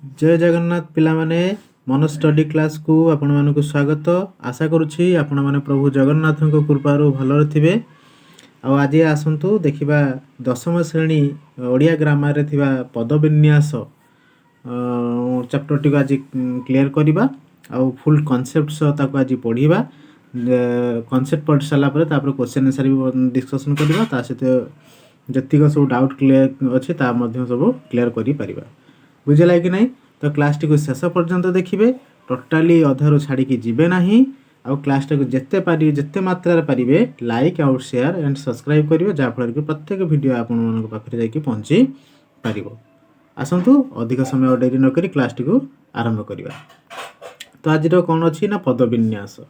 जय जगन्नाथ पिला माने मन स्टडी क्लास को आपण मानक स्वागत आशा करुछि आपण माने प्रभु जगन्नाथ को कृपारु भलर थिबे। आ आज आसंतु देखिबा दशम श्रेणी ओडिया ग्रामर रे थिबा पदविन्यास चैप्टर टी आज क्लियर करिबा आ फुल कॉन्सेप्ट सह ताको आज पढिबा। कॉन्सेप्ट पढ़ साला पर तापर क्वेश्चन आंसर भी डिस्कशन करिबा ता सहित जतिक सब डाउट क्लियर अछि ता मध्य सब क्लियर करि परिबा। बुझला कि नहीं तो क्लास टी को शेष पर्यंत देखिए टोटाली अधारू छाड़ी जीवे ना आ क्लास टी को जिते पारि जिते मात्रा पारे लाइक आउ शेयर एंड सब्सक्राइब करेंगे जहाँफल कि प्रत्येक वीडियो आपण पाखे जाकि पहुँची पार। आसतु अधिक समय डेरी नक क्लास टी को आरंभ करवा। तो आज कौन अच्छी ना पदविन्यास।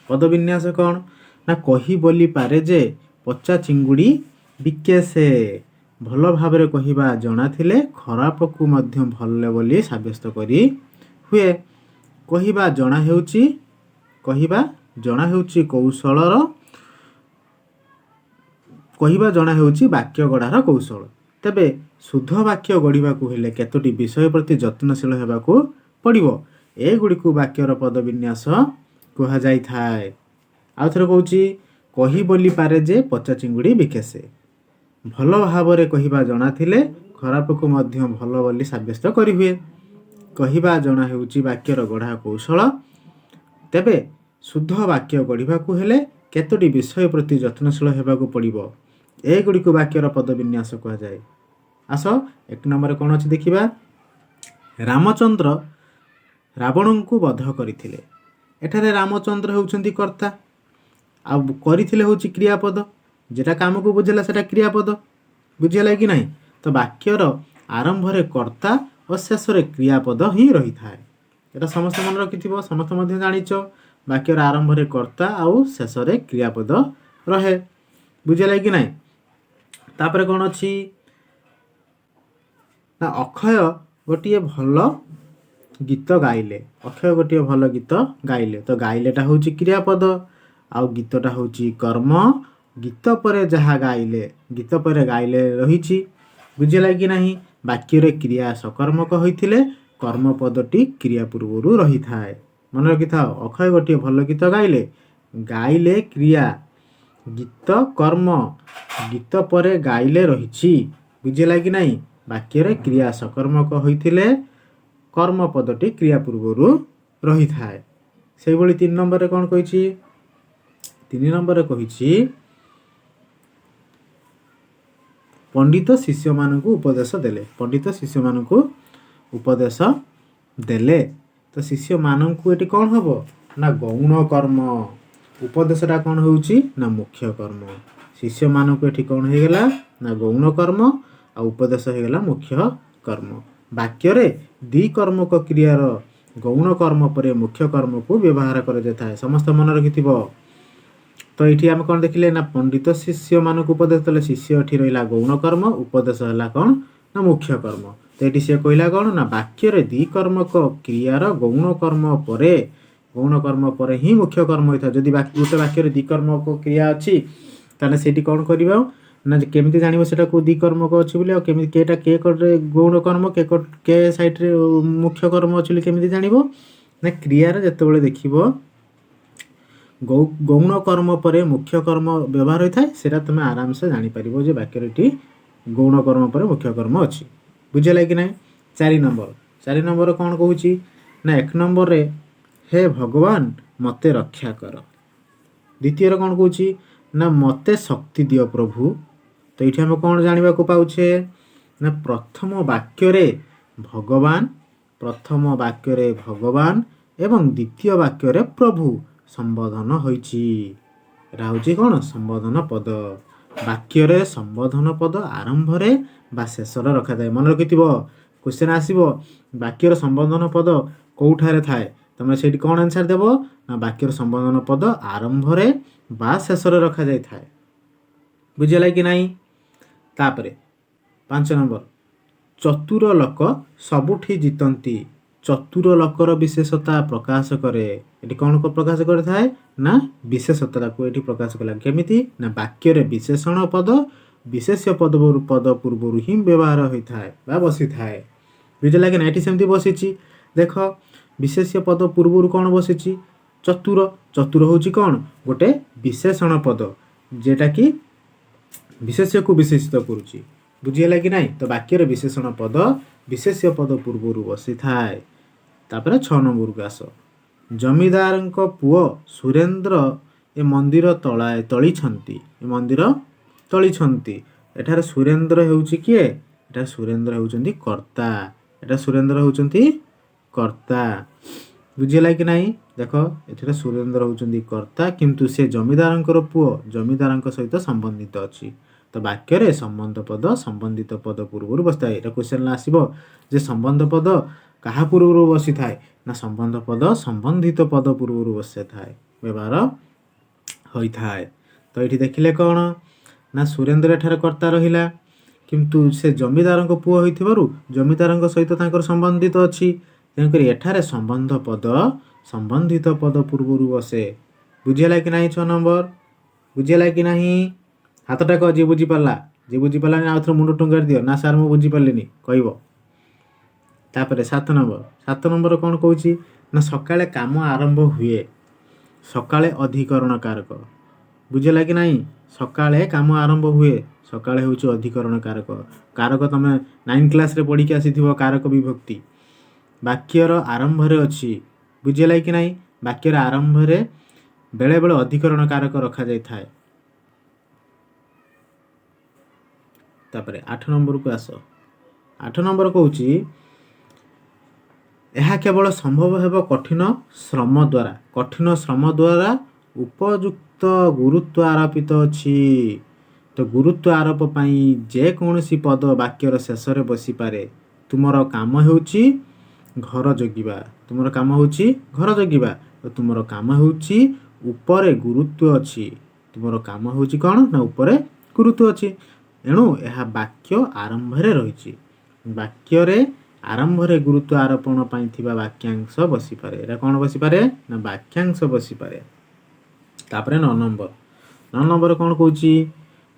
पदविन्यास कौन ना कही बोली पारे जे पचा चिंगुड़ी बिके से भल भाव कहवा जना थिले खराब को मध्य भल बोली साब्यस्त करी हुए। कहवा जना हेउची कौशलर कहवा जना हेउची वाक्य गढ़ार कौशल। तेबे शुद्ध वाक्य गढ़ा हेले केतोटी विषय प्रति यत्नशील हेबाकू पड़िबो। एगुड़ी को वाक्यर पदविन्यास कहा जाई थाए। आउ थरे कहूची कही बोली पारे जे पचा चिंगुड़ी बिकेसे भल भाव कहवा जना थिले खराब को मध्य भल बोली साब्यस्त करी हुए। कहवा जना हेउची वाक्यर गढ़ा कौशल। तेबे शुद्ध वाक्य गढ़ा हेले केतोटी विषय प्रति यत्नशील हेबाकू पड़िबो। एगुड़ी को वाक्यर पदविन्यास कहा जाए। आस एक नंबर कौन अच्छी देखिबा। रामचंद्र रावण को वध करथिले। एठारे रामचंद्र होउछंती कर्ता आ करथिले होउची क्रियापद जेटा काम को बुझेला सेटा क्रियापद। बुझेला कि नहीं तो वाक्यर आरंभ रे कर्ता और शेष रे क्रियापद ही रही थाए। एटा समस्त मन रखिथिबो समस्त मध्य जानिचो वाक्यर आरंभ रे कर्ता आउ शेष रे क्रियापद रहे। बुझेला कि नहीं तापर कौन अच्छी ना अक्षय गोटे भल गीत गाइले। अक्षय गोटे भल गीत गाइले तो गाइलेटा होउची क्रियापद आउ गीतटा होउची कर्म। गीत पर जहाँ गाइले रही। बुझेला कि नहीं वाक्य रे क्रिया सकर्मक होइथिले कर्म पदटी क्रिया पूर्व रही थाए। मन रखि था अक्षय गोटे भल गीत गाइले क्रिया गीत कर्म गीत पर गाइले रही। बुझेला कि नहीं वाक्य रे क्रिया सकर्मक होइथिले कर्म पदटी क्रिया पूर्व रही थाए। से भली 3 नंबर रे कौन कहिछि 3 नंबर रे कहिछि पंडित शिष्य मानक उपदेश देले। पंडित शिष्य मानक उपदेश देले तो शिष्य मानक एटी कौन हबो ना गौण कर्म। उपदेशटा कौन होउची ना मुख्य कर्म। शिष्य मानक एटी कौन हे गेला ना गौण कर्म आ उपदेश हे गेला मुख्य कर्म। वाक्य रे दी कर्मक क्रियार गौण कर्म पर मुख्य कर्म को व्यवहार कर जाए। समस्त मन रखिथिबो। तो ये आम कौन देखिले ना पंडित शिष्य मानक उपदेश देले शिष्य एठी रहिला गौण कर्म उपदेश है कौन ना मुख्य कर्म। तो ये सी कहला कौन ना वाक्य रे दी कर्मक क्रियार गौण कर्म पर ही मुख्य कर्म होता। जदि गोटे वाक्य दी कर्मक क्रिया अच्छी ताने सेठी कौन करिबा ना केमिति जानिबो सेटा को दी कर्मक अछि बोली आ केमिति केटा के करे गौण कर्म के साइड रे मुख्य कर्म अछि केमिति जानिबो ना क्रिया रे जतेबेले देखिबो गौण कर्म पर मुख्य कर्म व्यवहार होता है सेटा तुम आराम से जानी पारिबो जे वाक्यटी गौण कर्म पर मुख्य कर्म अच्छी। बुझेला कि नहीं 4 नंबर कौन कहूची ना 1 नंबर रे हे भगवान मते रक्षा कर। द्वितीय रे कौन कहूची ना मते शक्ति दियो प्रभु। तो ये आम कौन जानिबा को पाउछे ना प्रथम वाक्य रे भगवान एवं द्वितीय वाक्य रे प्रभु संबोधन होइछि। एटा होछि कोन संबोधन पद। वाक्य रे संबोधन पद आरंभ रे बा शेष रे रखा जाय। मन रखिथिबो क्वेश्चन आसीबो वाक्य रे संबोधन पद कोठारे थाए तमे सेठी कोन आंसर देबो ना वाक्य रे संबोधन पद आरंभ रे बा शेष रे रखा जाय थाए। बुझिला कि नहीं तापरे 5 नंबर चतुर लोक सबुठी जितंती। चतुर लोकर विशेषता प्रकाश करे। ये कौन को प्रकाश करे थाए ना विशेषता को ये प्रकाश कला केमिति ना वाक्य रे विशेषण पद विशेष्य पद पूर्व ही व्यवहार होता है बसी थाए। ବୁଝିଲା କି ନା? ଏଠି ସେମିତି ବସିଛି ଦେଖ, ବିଶେଷ୍ୟ ପଦ ପୂର୍ବରୁ କ'ଣ ବସିଛି? ଚତୁର। ଚତୁର ହେଉଛି କ'ଣ? ଗୋଟେ ବିଶେଷଣ ପଦ, ଯେଟାକି ବିଶେଷ୍ୟକୁ ବିଶେଷିତ କରୁଛି। ବୁଝିହେଲା କି ନାହିଁ? ତ ବାକ୍ୟରେ ବିଶେଷଣ ପଦ ବିଶେଷ୍ୟ ପଦ ପୂର୍ବରୁ ବସିଥାଏ। ତାପରେ 6 ନମ୍ବରକୁ ଆସ। ଜମିଦାରଙ୍କ ପୁଅ ସୁରେନ୍ଦ୍ର ଏ ମନ୍ଦିର ତଳିଛନ୍ତି। ଏ ମନ୍ଦିର ତଳିଛନ୍ତି। ଏଠାରେ ସୁରେନ୍ଦ୍ର ହେଉଛି କିଏ? ଏଠାରେ ସୁରେନ୍ଦ୍ର ହେଉଛନ୍ତି କର୍ତ୍ତା। ଏଠାରେ ସୁରେନ୍ଦ୍ର ହେଉଛନ୍ତି କର୍ତ୍ତା। ବୁଝିହେଲା କି ନାହିଁ? ଦେଖ, ଏଠାରେ ସୁରେନ୍ଦ୍ର ହେଉଛନ୍ତି କର୍ତ୍ତା, କିନ୍ତୁ ସେ ଜମିଦାରଙ୍କର ପୁଅ, ଜମିଦାରଙ୍କ ସହିତ ସମ୍ବନ୍ଧିତ ଅଛି। ତ ବାକ୍ୟରେ ସମ୍ବନ୍ଧ ପଦ ସମ୍ବନ୍ଧିତ ପଦ ପୂର୍ବରୁ ବସିଥାଏ। ଏଇଟା କ୍ୱେଶ୍ଚନ୍ ଆସିବ ଯେ ସମ୍ବନ୍ଧ ପଦ କାହା ପୂର୍ବରୁ ବସିଥାଏ? ନା ସମ୍ବନ୍ଧ ପଦ ସମ୍ବନ୍ଧିତ ପଦ ପୂର୍ବରୁ ବସିଥାଏ, ବ୍ୟବହାର ହୋଇଥାଏ। ତ ଏଠି ଦେଖିଲେ କ'ଣ? ନା ସୁରେନ୍ଦ୍ର ଏଠାରେ କର୍ତ୍ତା ରହିଲା, କିନ୍ତୁ ସେ ଜମିଦାରଙ୍କ ପୁଅ ହୋଇଥିବାରୁ ଜମିଦାରଙ୍କ ସହିତ ତାଙ୍କର ସମ୍ବନ୍ଧିତ ଅଛି। ତେଣୁକରି ଏଠାରେ ସମ୍ବନ୍ଧ ପଦ ସମ୍ବନ୍ଧିତ ପଦ ପୂର୍ବରୁ ବସେ। ବୁଝିହେଲା କି ନାହିଁ? 6 ନମ୍ବର ବୁଝିହେଲା କି ନାହିଁ? ହାତଟା କହ ଯିଏ ବୁଝିପାରିଲା। ଯିଏ ବୁଝିପାରିଲାନି ଆଉ ଥରେ ମୁଣ୍ଡ ଟୁଙ୍ଗାରି ଦିଅ, ନା ସାର୍ ମୁଁ ବୁଝିପାରିଲିନି କହିବ। ତାପରେ 7 ନମ୍ବର। 7 ନମ୍ବର କ'ଣ କହୁଛି? ନା ସକାଳେ କାମ ଆରମ୍ଭ ହୁଏ। ସକାଳେ ଅଧିକରଣ କାରକ। ବୁଝିହେଲା କି ନାହିଁ? ସକାଳେ କାମ ଆରମ୍ଭ ହୁଏ। ସକାଳେ ହେଉଛି ଅଧିକରଣ କାରକ। କାରକ ତମେ 9 କ୍ଲାସ୍ରେ ପଢ଼ିକି ଆସିଥିବ, କାରକ ବିଭକ୍ତି ବାକ୍ୟର ଆରମ୍ଭରେ ଅଛି। ବୁଝିହେଲା କି ନାହିଁ? ବାକ୍ୟର ଆରମ୍ଭରେ ବେଳେବେଳେ ଅଧିକରଣ କାରକ ରଖାଯାଇଥାଏ। ତାପରେ 8 ନମ୍ବରକୁ ଆସ। 8 ନମ୍ବର କହୁଛି ଏହା କେବଳ ସମ୍ଭବ ହେବ କଠିନ ଶ୍ରମ ଦ୍ୱାରା। କଠିନ ଶ୍ରମ ଦ୍ୱାରା ଉପଯୁକ୍ତ ଗୁରୁତ୍ୱ ଆରୋପିତ ଅଛି। ତ ଗୁରୁତ୍ୱ ଆରୋପ ପାଇଁ ଯେକୌଣସି ପଦ ବାକ୍ୟର ଶେଷରେ ବସିପାରେ। ତୁମର କାମ ହେଉଛି ଘର ଜଗିବା। ତୁମର କାମ ହେଉଛି ଘର ଜଗିବା। ତ ତୁମର କାମ ହେଉଛି ଉପରେ ଗୁରୁତ୍ୱ ଅଛି। ତୁମର କାମ ହେଉଛି କ'ଣ? ନା ଉପରେ ଗୁରୁତ୍ୱ ଅଛି। ଏଣୁ ଏହା ବାକ୍ୟ ଆରମ୍ଭରେ ରହିଛି। ବାକ୍ୟରେ ଆରମ୍ଭରେ ଗୁରୁତ୍ୱ ଆରୋପଣ ପାଇଁ ଥିବା ବାକ୍ୟାଂଶ ବସିପାରେ। ଏଇଟା କ'ଣ ବସିପାରେ? ନା ବାକ୍ୟାଂଶ ବସିପାରେ। ତାପରେ 9 ନମ୍ବର। 9 ନମ୍ବର କ'ଣ କହୁଛି?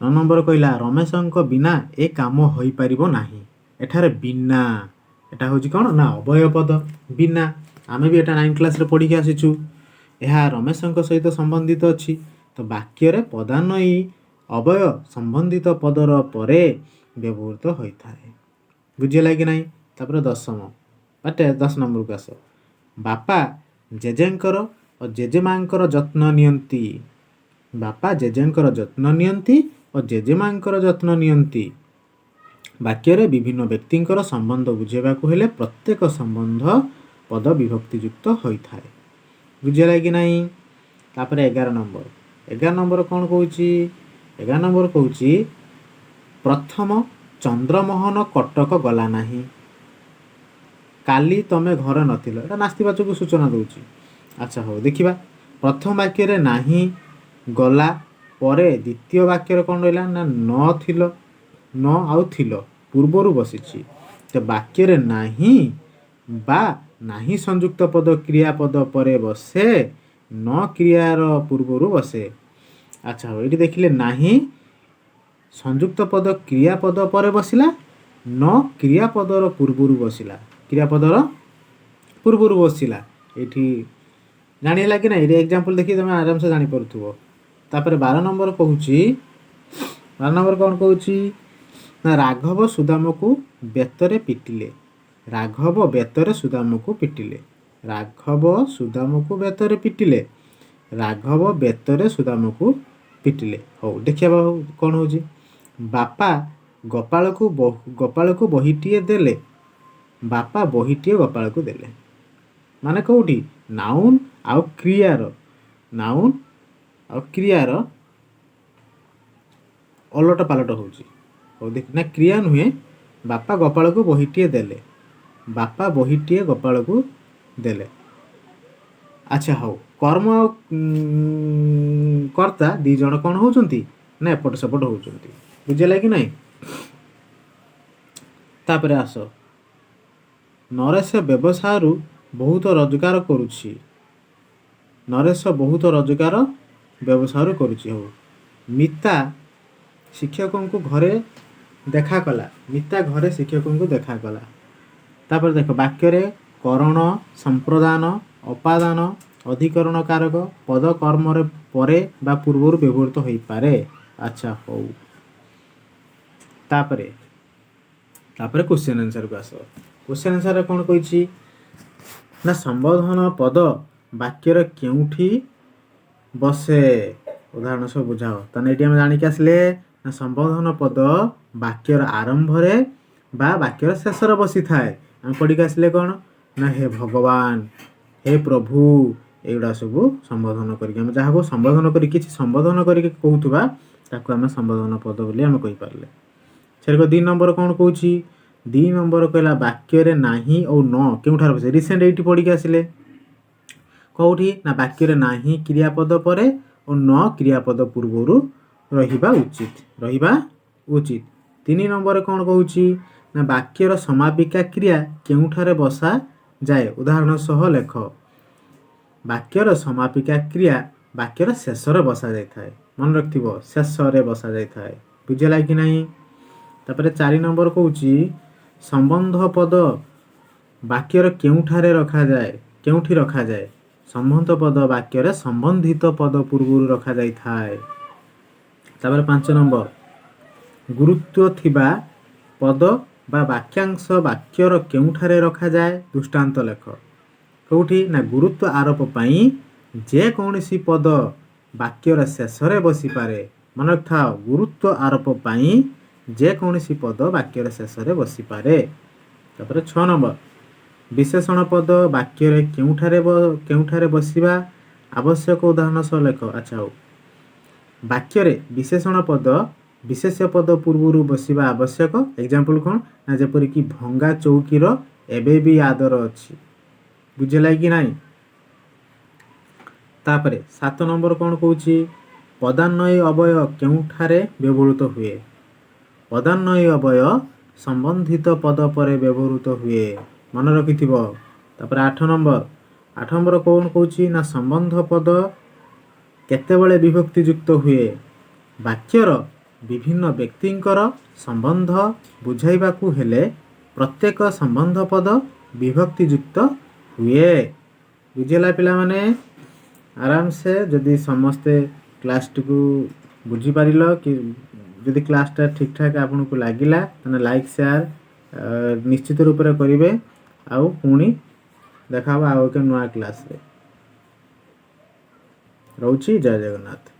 9 ନମ୍ବର କହିଲା ରମେଶଙ୍କ ବିନା ଏ କାମ ହୋଇପାରିବ ନାହିଁ। ଏଠାରେ ବିନା, ଏଟା ହେଉଛି କ'ଣ? ନା ଅବୟବ ପଦ ବିନା। ଆମେ ବି ଏଟା 9 କ୍ଲାସ୍ରେ ପଢ଼ିକି ଆସିଛୁ। ଏହା ରମେଶଙ୍କ ସହିତ ସମ୍ବନ୍ଧିତ ଅଛି। ତ ବାକ୍ୟରେ ପଦାନୟୀ ଅବୟ ସମ୍ବନ୍ଧିତ ପଦର ପରେ ବ୍ୟବହୃତ ହୋଇଥାଏ। ବୁଝିହେଲା କି ନାହିଁ? ତାପରେ 10 ନମ୍ବରକୁ ଆସ। ବାପା ଜେଜେଙ୍କର ଓ ଜେଜେମାଙ୍କର ଯତ୍ନ ନିଅନ୍ତି। ବାପା ଜେଜେଙ୍କର ଯତ୍ନ ନିଅନ୍ତି ଓ ଜେଜେମାଙ୍କର ଯତ୍ନ ନିଅନ୍ତି। ବାକ୍ୟରେ ବିଭିନ୍ନ ବ୍ୟକ୍ତିଙ୍କର ସମ୍ବନ୍ଧ ବୁଝାଇବାକୁ ହେଲେ ପ୍ରତ୍ୟେକ ସମ୍ବନ୍ଧ ପଦ ବିଭକ୍ତିଯୁକ୍ତ ହୋଇଥାଏ। ବୁଝିହେଲା କି ନାହିଁ? ତାପରେ 11 ନମ୍ବର। 11 ନମ୍ବର କ'ଣ କହୁଛି? 11 ନମ୍ବର କହୁଛି ପ୍ରଥମ ଚନ୍ଦ୍ରମୋହନ କଟକ ଗଲା ନାହିଁ। କାଲି ତମେ ଘରେ ନଥିଲ। ଏଟା ନାସ୍ତିବାଚକ ସୂଚନା ଦେଉଛି। ଆଚ୍ଛା ହଉ ଦେଖିବା। ପ୍ରଥମ ବାକ୍ୟରେ ନାହିଁ ଗଲା, ପରେ ଦ୍ୱିତୀୟ ବାକ୍ୟରେ କ'ଣ ରହିଲା? ନା ନଥିଲ, ନ ଆଉ ଥିଲ ପୂର୍ବରୁ ବସିଛି। ତ ବାକ୍ୟରେ ନାହିଁ ବା ନାହିଁ ସଂଯୁକ୍ତ ପଦ କ୍ରିୟାପଦ ପରେ ବସେ, ନ କ୍ରିୟାର ପୂର୍ବରୁ ବସେ। ଆଚ୍ଛା ହଉ ଏଇଠି ଦେଖିଲେ ନାହିଁ ସଂଯୁକ୍ତ ପଦ କ୍ରିୟାପଦ ପରେ ବସିଲା, ନ କ୍ରିୟାପଦର ପୂର୍ବରୁ ବସିଲା। କ୍ରିୟାପଦର ପୂର୍ବରୁ ବସିଲା। ଏଇଠି ଜାଣିହେଲା କି ନାହିଁ? ଏଇଠି ଏକ୍ଜାମ୍ପଲ୍ ଦେଖି ତୁମେ ଆରାମସେ ଜାଣିପାରୁଥିବ। ତାପରେ 12 ନମ୍ବର କହୁଛି, 12 ନମ୍ବର କ'ଣ କହୁଛି? ନା ରାଘବ ସୁଦାମକୁ ବେତରେ ପିଟିଲେ। ରାଘବ ବେତରେ ସୁଦାମକୁ ପିଟିଲେ। ରାଘବ ସୁଦାମକୁ ବେତରେ ପିଟିଲେ। ରାଘବ ବେତରେ ସୁଦାମକୁ ପିଟିଲେ। ହଉ ଦେଖିବା କ'ଣ ହେଉଛି? ବାପା ଗୋପାଳକୁ ବହିଟିଏ ଦେଲେ। ବାପା ବହିଟିଏ ଗୋପାଳକୁ ଦେଲେ। ମାନେ କେଉଁଠି? ନାଉନ୍ ଆଉ କ୍ରିୟାର, ନାଉନ୍ ଆଉ କ୍ରିୟାର ଓଲଟ ପାଲଟ ହେଉଛି। ହଉ ଦେଖ, ନା କ୍ରିୟା ନୁହେଁ। ବାପା ଗୋପାଳକୁ ବହିଟିଏ ଦେଲେ। ବାପା ବହିଟିଏ ଗୋପାଳକୁ ଦେଲେ। ଆଚ୍ଛା ହଉ, କର୍ମ ଆଉ କର୍ତ୍ତା ଦୁଇ ଜଣ କ'ଣ ହେଉଛନ୍ତି? ନା ଏପଟ ସେପଟ ହେଉଛନ୍ତି। ବୁଝିହେଲା କି ନାହିଁ? ତାପରେ ଆସ। ନରେଶ ବ୍ୟବସାୟରୁ ବହୁତ ରୋଜଗାର କରୁଛି। ନରେଶ ବହୁତ ରୋଜଗାର ବ୍ୟବସାୟରୁ କରୁଛି। ହଉ, ମିତା ଶିକ୍ଷକଙ୍କୁ ଘରେ ଦେଖା କଲା। ମିତା ଘରେ ଶିକ୍ଷକଙ୍କୁ ଦେଖା କଲା। तापर देख वाक्य रे करण संप्रदान अपादान अधिकरण कारक पद कर्म रे परे बा पूर्व व्यवहृत हो पारे। अच्छा हो तापरे तापरे क्वेश्चन आंसर को आस। क्वेश्चन आंसर कौन कही ना संबोधन पद वाक्यर केउठी बसे उदाहरण सब बुझाओ। ताने एटी हम जानिक आसले ना संबोधन पद वाक्यर आरंभ रे बा वाक्यर शेष रे बसी थाए। हम पढ़िक आसले कौन ना हे भगवान हे प्रभु एगुड़ा सब संबोधन करके हम जहाँ को संबोधन करी किछि संबोधन करके कहूथुबा ताको हम संबोधन पद बोली हम कहि पारले। छेरको 2 नंबर कौन कहूछि 2 नंबर कहला वाक्य रे नाही और न केउठार बसे रिसेंट एटी पढ़िक आसले कौठी ना वाक्य रे नाही क्रियापद परे और न क्रियापद पूर्वरु रहिबा उचित 3 नंबर कौन कहूछि ना वाक्यर समापिका क्रिया केउठारे बसा जाए उदाहरण सह लेख। वाक्यर समापिका क्रिया वाक्यर शेष रे बसा जाय थाए मन रखिबो शेष रे बसा जाय थाए बुझला कि नहीं। तापर 4 नंबर कहूछि संबंध पद वाक्यर केउठारे रखा जाए संबंध पद वाक्यर संबंधित पद पूर्व रखा जाय थाए। तापर 5 नंबर गुरुत्व थिबा पद बा वाक्यांश वाक्यर केउठारे रखा जाए दृष्टांत लेख कौठी ना गुरुत्व आरोप पाई जे कौनसी पद वाक्यर शेष रे बसी पारे मन रखा गुरुत्व आरोप पाई जे कौनसी पद वाक्यर शेष रे बसी पारे। तापर 6 नंबर विशेषण पद वाक्य रे केउठारे बसिबा आवश्यक उदाहरण सह लेख। अच्छा हो वाक्य रे विशेषण पद विशेष पद पूर्व बसिबा आवश्यक एग्जांपल कौन ना जेपरि कि भंगा चौकीर एबे भी आदर अछि बुझला कि नहीं। तापरे 7 नंबर कौन कहूछि पदान्वय अवय केउठारे व्यवहृत हुए पदान्वय अवय संबंधित पद परे व्यवहृत हुए मन रखिथिबो। तापर 8 नंबर कौन कहूछि ना संबंध पद केतेबेले विभक्ति युक्त हुए वाक्यर विभिन्न व्यक्तिंकर संबंध बुझाइबाकू हेले प्रत्येक संबंध पद विभक्ति युक्त हुए बुझेला पिला माने आराम से जदि समस्ते क्लास को बुझी पारिल कि जदि क्लासटा ठीक ठाक आपन को लागिला तने लाइक शेयर निश्चित रूप रे करिवे आउ पुणी देखाबा आउ के नया क्लास रे रहउछि। जय जगन्नाथ।